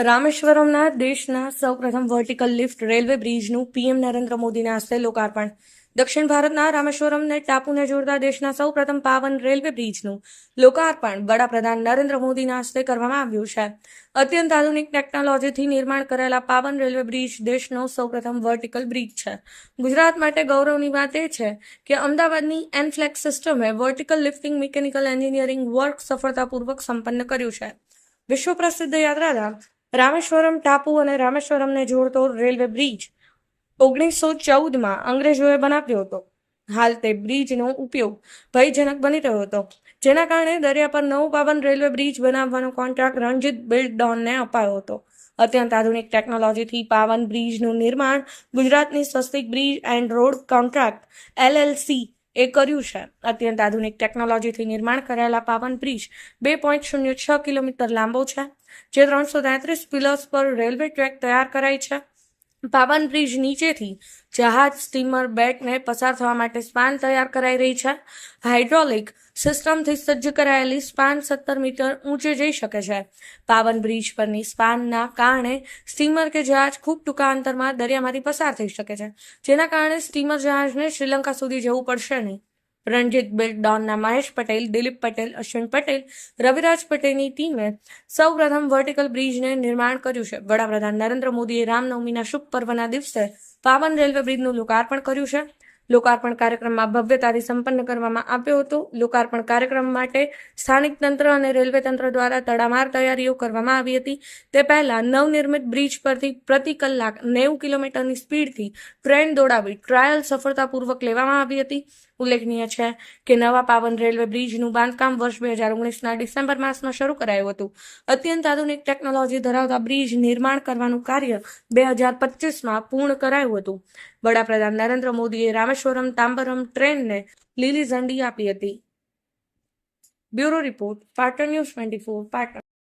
રામેશ્વરમના દેશના સૌપ્રથમ vertical lift railway બ્રિજનું પીએમ નરેન્દ્ર મોદીના હસ્તે લોકાર્પણ. દક્ષિણ ભારતના રામેશ્વરમને ટાપુને જોડતા દેશના સૌપ્રથમ પાવન રેલવે બ્રિજનું લોકાર્પણ વડાપ્રધાન નરેન્દ્ર મોદીના હસ્તે કરવામાં આવ્યું છે. અત્યંત આધુનિક ટેકનોલોજીથી નિર્માણ કરાયેલા પાવન રેલવે બ્રિજ દેશનો સૌપ્રથમ વર્ટિકલ બ્રિજ છે. ગુજરાત માટે ગૌરવની વાત એ છે કે અમદાવાદની એનફ્લેક્સ સિસ્ટમે vertical lifting mechanical engineering work સફળતાપૂર્વક સંપન્ન કર્યું છે. વિશ્વ પ્રસિદ્ધ યાત્રાધામ રામેશ્વરમ ટાપુ અને રામેશ્વરમને જોડતો રેલવે બ્રિજ 1914માં અંગ્રેજોએ બનાવ્યો હતો. હાલ તે બ્રિજનો ઉપયોગ ભયજનક બની રહ્યો હતો, જેના કારણે દરિયા પર નવો પાવન રેલવે બ્રિજ બનાવવાનો કોન્ટ્રાક્ટ રણજીત બિલ્ડોનને અપાયો હતો. અત્યંત આધુનિક ટેકનોલોજીથી પાવન બ્રિજનું નિર્માણ ગુજરાતની Swastik bridge and road contract LLC એ કર્યું છે. અત્યંત આધુનિક ટેકનોલોજીથી નિર્માણ કરાયેલા પાવન બ્રિજ 2.06 કિલોમીટર લાંબો છે, જે 333 પિલર્સ પર રેલવે ટ્રેક તૈયાર કરાઈ છે. પાવન બ્રિજ નીચેથી જહાજ, સ્ટીમર, બેટને પસાર થવા માટે સ્પાન તૈયાર કરાઈ રહી છે. હાઇડ્રોલિક સિસ્ટમથી સજ્જ કરાયેલી સ્પાન 17 મીટર ઊંચે જઈ શકે છે. પાવન બ્રિજ પરની સ્પાનના કારણે સ્ટીમર કે જહાજ ખૂબ ટૂંકા અંતરમાં દરિયામાંથી પસાર થઈ શકે છે, જેના કારણે સ્ટીમર જહાજને શ્રીલંકા સુધી જવું પડશે નહીં. રણજીત બિલ્ડોનના મહેશ પટેલ, દિલીપ પટેલ, અશ્વિન પટેલ, રવિરાજ પટેલની ટીમે સૌપ્રથમ વર્ટિકલ બ્રિજને નિર્માણ કર્યું છે. વડાપ્રધાન નરેન્દ્ર મોદીએ રામનવમીના શુભ પર્વના દિવસે પાવન રેલવે બ્રિજનું લોકાર્પણ કર્યું છે. લોકાર્પણ કાર્યક્રમમાં ભવ્યતાથી સંપન્ન કરવામાં આવ્યો હતો. લોકાર્પણ કાર્યક્રમ માટે સ્થાનિક તંત્ર અને રેલવે તંત્ર દ્વારા તડામાર તૈયારીઓ કરવામાં આવી હતી. તે પહેલા નવનિર્મિત બ્રિજ પરથી પ્રતિ કલાક 90 કિલોમીટરની સ્પીડથી ટ્રેન દોડાવી ટ્રાયલ સફળતાપૂર્વક લેવામાં આવી હતી. ઉલ્લેખનીય છે કે નવા પાવન રેલવે બ્રિજનું બાંધકામ વર્ષ 2019ના ડિસેમ્બર માસમાં શરૂ કરાયું હતું. અત્યંત આધુનિક ટેકનોલોજી ધરાવતા બ્રિજ નિર્માણ કરવાનું કાર્ય 2025માં પૂર્ણ કરાયું હતું. વડાપ્રધાન નરેન્દ્ર મોદીએ રામેશ્વરમ તાંબરમ ટ્રેનને લીલી ઝંડી આપી હતી. Bureau report, Patan news 24, Patan.